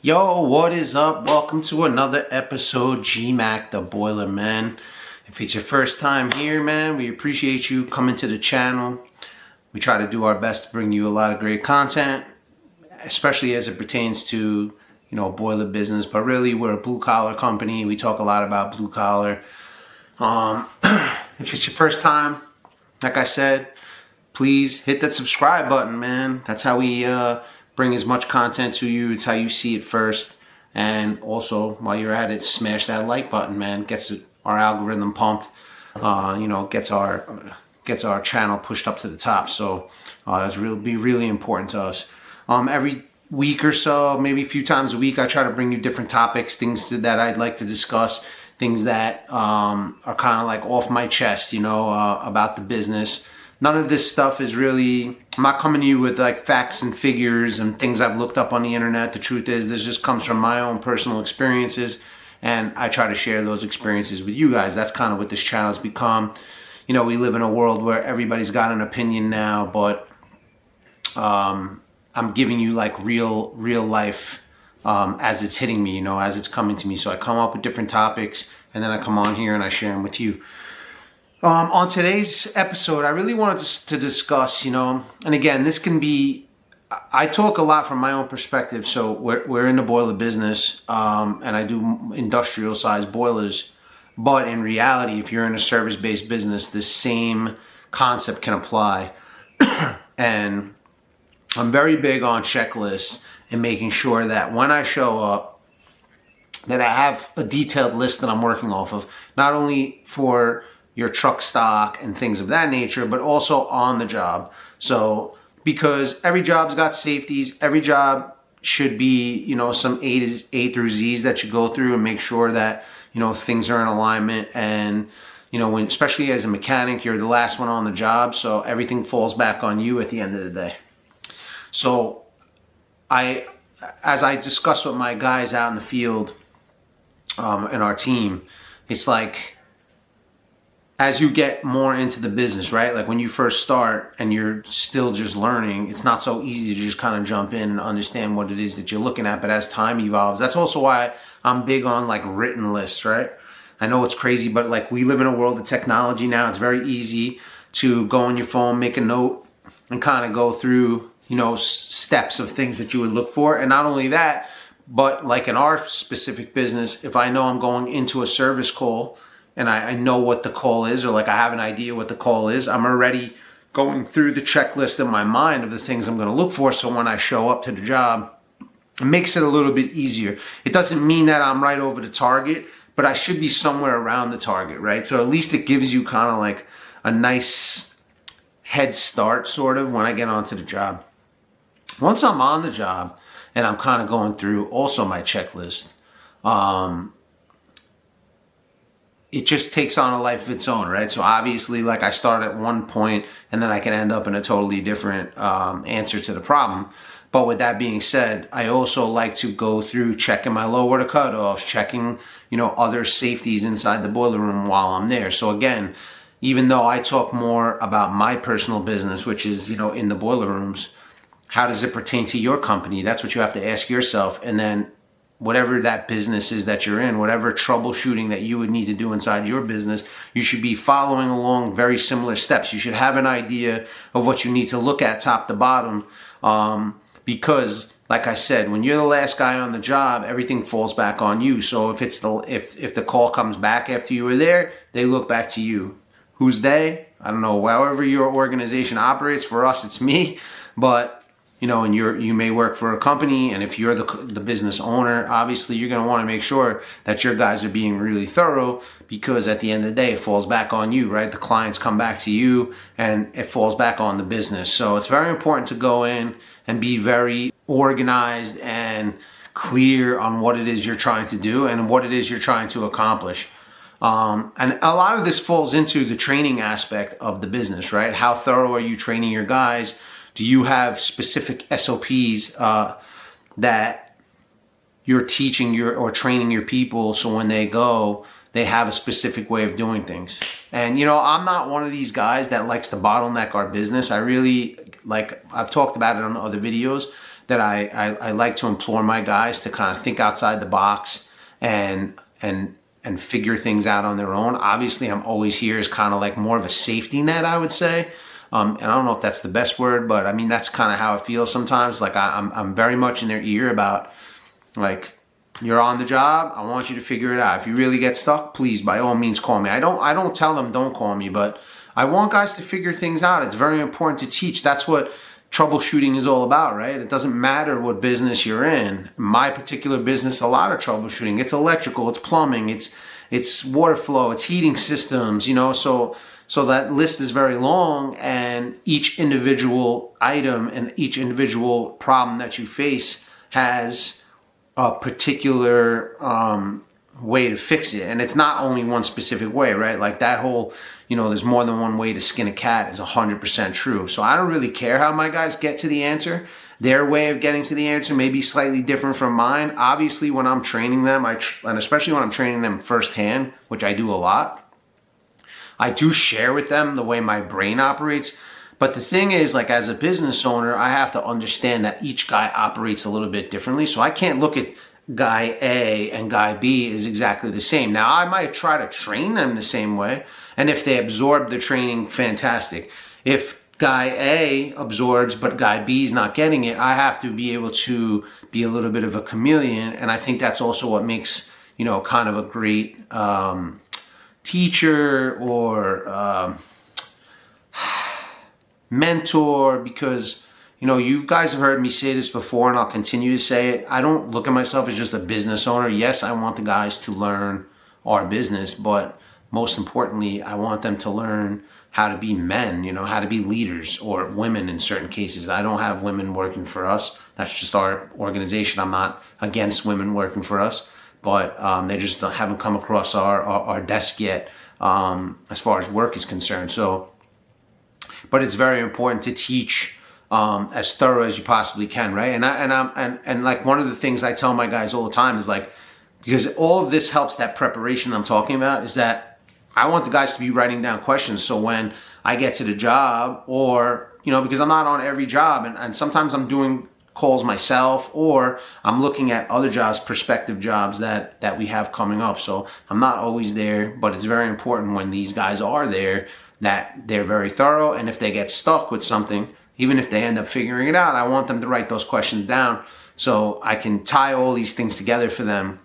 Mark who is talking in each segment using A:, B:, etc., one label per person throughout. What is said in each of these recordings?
A: Yo, what is up? Welcome to another episode, GMAK, the Boiler Man. If it's your first time here, man, we appreciate you coming to the channel. We try to do our best to bring you a lot of great content, especially as it pertains to, boiler business. But really, we're a blue-collar company. We talk a lot about blue-collar. If it's your first time, like I said, please hit that subscribe button, man. That's how we bring as much content to you. It's how you see it first. And also, while you're at it, smash that like button, man. Gets our algorithm pumped. Gets our channel pushed up to the top. So that's really important to us. Every week or so, maybe a few times a week, I try to bring you different topics, things that I'd like to discuss, things that are kind of like off my chest, about the business. None of this stuff is really, I'm not coming to you with like facts and figures and things I've looked up on the internet. The truth is, this just comes from my own personal experiences, and I try to share those experiences with you guys. That's kind of what this channel has become. We live in a world where everybody's got an opinion now, but I'm giving you like real life as it's hitting me, as it's coming to me. So I come up with different topics, and then I come on here and I share them with you. On today's episode, I really wanted to discuss, and again, this can be, I talk a lot from my own perspective. So we're in the boiler business, and I do industrial size boilers. But in reality, if you're in a service-based business, the same concept can apply. And I'm very big on checklists and making sure that when I show up, that I have a detailed list that I'm working off of, not only for your truck stock and things of that nature, but also on the job. So, because every job's got safeties, every job should be, some A through Z's that you go through and make sure that, things are in alignment. And, especially as a mechanic, you're the last one on the job. So everything falls back on you at the end of the day. So as I discuss with my guys out in the field, and our team, it's like, as you get more into the business, right? Like when you first start and you're still just learning, it's not so easy to just kind of jump in and understand what it is that you're looking at. But as time evolves, that's also why I'm big on like written lists, right? I know it's crazy, but like we live in a world of technology now. It's very easy to go on your phone, make a note, and kind of go through, steps of things that you would look for. And not only that, but like in our specific business, if I know I'm going into a service call, and I know what the call is, or like I have an idea what the call is, I'm already going through the checklist in my mind of the things I'm going to look for. So when I show up to the job, it makes it a little bit easier. It doesn't mean that I'm right over the target, but I should be somewhere around the target, right? So at least it gives you kind of like a nice head start sort of when I get onto the job. Once I'm on the job and I'm kind of going through also my checklist, it just takes on a life of its own, right? So obviously, like I start at one point and then I can end up in a totally different answer to the problem. But with that being said, I also like to go through checking my low water cutoffs, checking, other safeties inside the boiler room while I'm there. So again, even though I talk more about my personal business, which is, in the boiler rooms, how does it pertain to your company? That's what you have to ask yourself. And then whatever that business is that you're in, whatever troubleshooting that you would need to do inside your business, you should be following along very similar steps. You should have an idea of what you need to look at top to bottom. Because like I said, when you're the last guy on the job, everything falls back on you. So if the call comes back after you were there, they look back to you. Who's they? I don't know. However your organization operates, for us, it's me. But and you may work for a company, and if you're the business owner, obviously you're going to want to make sure that your guys are being really thorough, because at the end of the day, it falls back on you, right? The clients come back to you, and it falls back on the business. So it's very important to go in and be very organized and clear on what it is you're trying to do and what it is you're trying to accomplish. And a lot of this falls into the training aspect of the business, right? How thorough are you training your guys? Do you have specific SOPs that you're teaching or training your people, so when they go, they have a specific way of doing things? And I'm not one of these guys that likes to bottleneck our business. I really, like I've talked about it on other videos, that I like to implore my guys to kind of think outside the box and figure things out on their own. Obviously, I'm always here as kind of like more of a safety net, I would say. And I don't know if that's the best word, but I mean, that's kind of how it feels sometimes. Like I'm very much in their ear about, like, you're on the job, I want you to figure it out. If you really get stuck, please, by all means, call me. I don't tell them don't call me, but I want guys to figure things out. It's very important to teach. That's what troubleshooting is all about, right? It doesn't matter what business you're in. My particular business, a lot of troubleshooting. It's electrical, it's plumbing, it's water flow, it's heating systems, you know, so that list is very long, and each individual item and each individual problem that you face has a particular way to fix it. And it's not only one specific way, right? Like that whole, you know, there's more than one way to skin a cat is 100% true. So I don't really care how my guys get to the answer. Their way of getting to the answer may be slightly different from mine. Obviously, when I'm training them, and especially when I'm training them firsthand, which I do a lot, I do share with them the way my brain operates. But the thing is, like, as a business owner, I have to understand that each guy operates a little bit differently. So I can't look at guy A and guy B as exactly the same. Now, I might try to train them the same way. And if they absorb the training, fantastic. If guy A absorbs, but guy B is not getting it, I have to be able to be a little bit of a chameleon. And I think that's also what makes, you know, kind of a great teacher or mentor, because, you know, you guys have heard me say this before, and I'll continue to say it. I don't look at myself as just a business owner. Yes, I want the guys to learn our business, but most importantly, I want them to learn how to be men, you know, how to be leaders, or women in certain cases. I don't have women working for us. That's just our organization. I'm not against women working for us, but they just haven't come across our desk yet as far as work is concerned. So, but it's very important to teach as thorough as you possibly can, right? And like one of the things I tell my guys all the time is, like, because all of this helps that preparation I'm talking about, is that I want the guys to be writing down questions. So when I get to the job, or, you know, because I'm not on every job, and sometimes I'm doing calls myself, or I'm looking at other jobs, prospective jobs that we have coming up. So I'm not always there, but it's very important when these guys are there that they're very thorough. And if they get stuck with something, even if they end up figuring it out, I want them to write those questions down so I can tie all these things together for them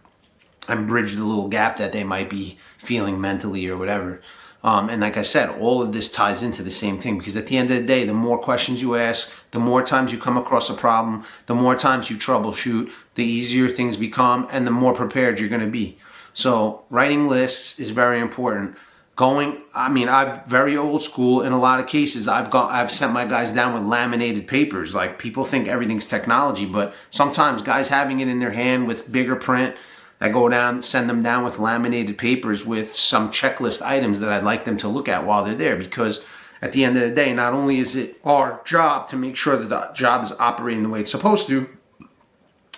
A: and bridge the little gap that they might be feeling mentally or whatever. And like I said, all of this ties into the same thing, because at the end of the day, the more questions you ask, the more times you come across a problem, the more times you troubleshoot, the easier things become, and the more prepared you're going to be. So writing lists is very important. I'm very old school in a lot of cases. I've sent my guys down with laminated papers. Like, people think everything's technology, but sometimes guys having it in their hand with bigger print, I go down, send them down with laminated papers with some checklist items that I'd like them to look at while they're there. Because at the end of the day, not only is it our job to make sure that the job is operating the way it's supposed to,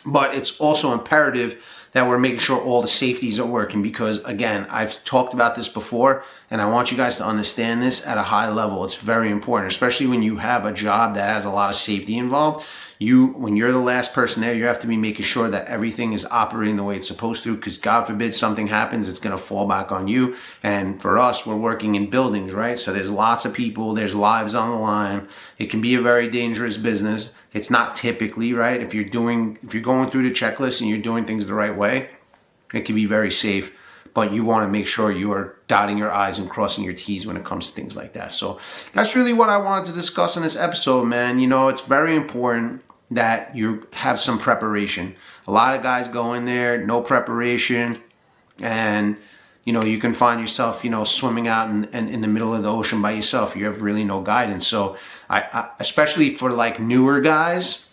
A: but it's also imperative that we're making sure all the safeties are working. Because, again, I've talked about this before, and I want you guys to understand this at a high level. It's very important, especially when you have a job that has a lot of safety involved. When you're the last person there, you have to be making sure that everything is operating the way it's supposed to, because God forbid something happens, it's going to fall back on you. And for us, we're working in buildings, right? So there's lots of people, there's lives on the line. It can be a very dangerous business. It's not typically, right? If you're going through the checklist and you're doing things the right way, it can be very safe. But you want to make sure you are dotting your I's and crossing your T's when it comes to things like that. So that's really what I wanted to discuss in this episode, man. You know, it's very important that you have some preparation. A lot of guys go in there, no preparation, and, you know, you can find yourself, you know, swimming out in the middle of the ocean by yourself. You have really no guidance. So I especially for like newer guys,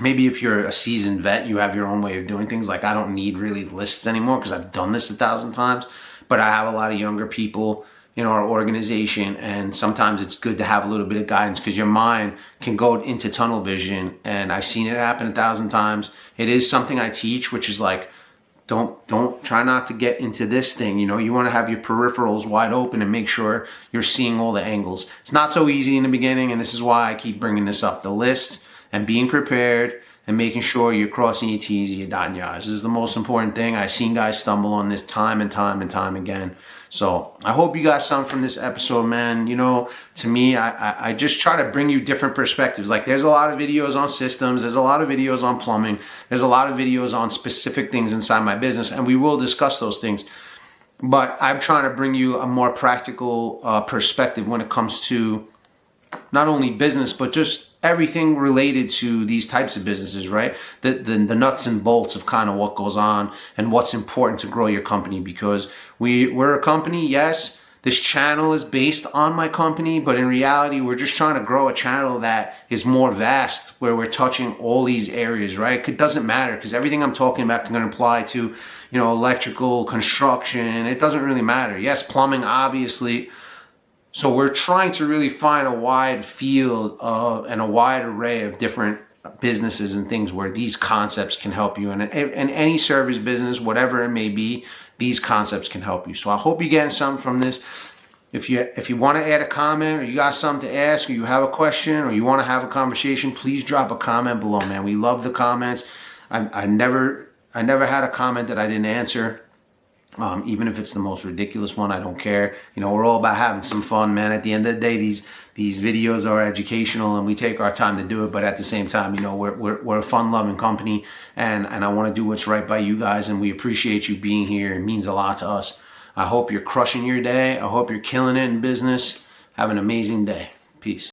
A: maybe if you're a seasoned vet, you have your own way of doing things. Like, I don't need really lists anymore because I've done this 1,000 times, but I have a lot of younger people in our organization, and sometimes it's good to have a little bit of guidance, because your mind can go into tunnel vision, and I've seen it happen 1,000 times. It is something I teach, which is like, don't try not to get into this thing. You know, you want to have your peripherals wide open and make sure you're seeing all the angles. It's not so easy in the beginning, and this is why I keep bringing this up. The list and being prepared and making sure you're crossing your T's and you're dotting your I's. This is the most important thing. I've seen guys stumble on this time and time and time again. So I hope you got something from this episode, man. You know, to me, I just try to bring you different perspectives. Like, there's a lot of videos on systems. There's a lot of videos on plumbing. There's a lot of videos on specific things inside my business, and we will discuss those things. But I'm trying to bring you a more practical perspective when it comes to not only business, but just everything related to these types of businesses, right? The nuts and bolts of kind of what goes on and what's important to grow your company, because we're a company, yes, this channel is based on my company, but in reality, we're just trying to grow a channel that is more vast, where we're touching all these areas, right? It doesn't matter, because everything I'm talking about can apply to, you know, electrical, construction. It doesn't really matter. Yes, plumbing, obviously. So we're trying to really find a wide field and a wide array of different businesses and things where these concepts can help you. And any service business, whatever it may be, these concepts can help you. So I hope you're getting something from this. If you want to add a comment, or you got something to ask, or you have a question, or you want to have a conversation, please drop a comment below, man. We love the comments. I never had a comment that I didn't answer. Even if it's the most ridiculous one, I don't care. You know, we're all about having some fun, man. At the end of the day, these videos are educational, and we take our time to do it. But at the same time, you know, we're a fun-loving company, and I want to do what's right by you guys, and we appreciate you being here. It means a lot to us. I hope you're crushing your day. I hope you're killing it in business. Have an amazing day. Peace.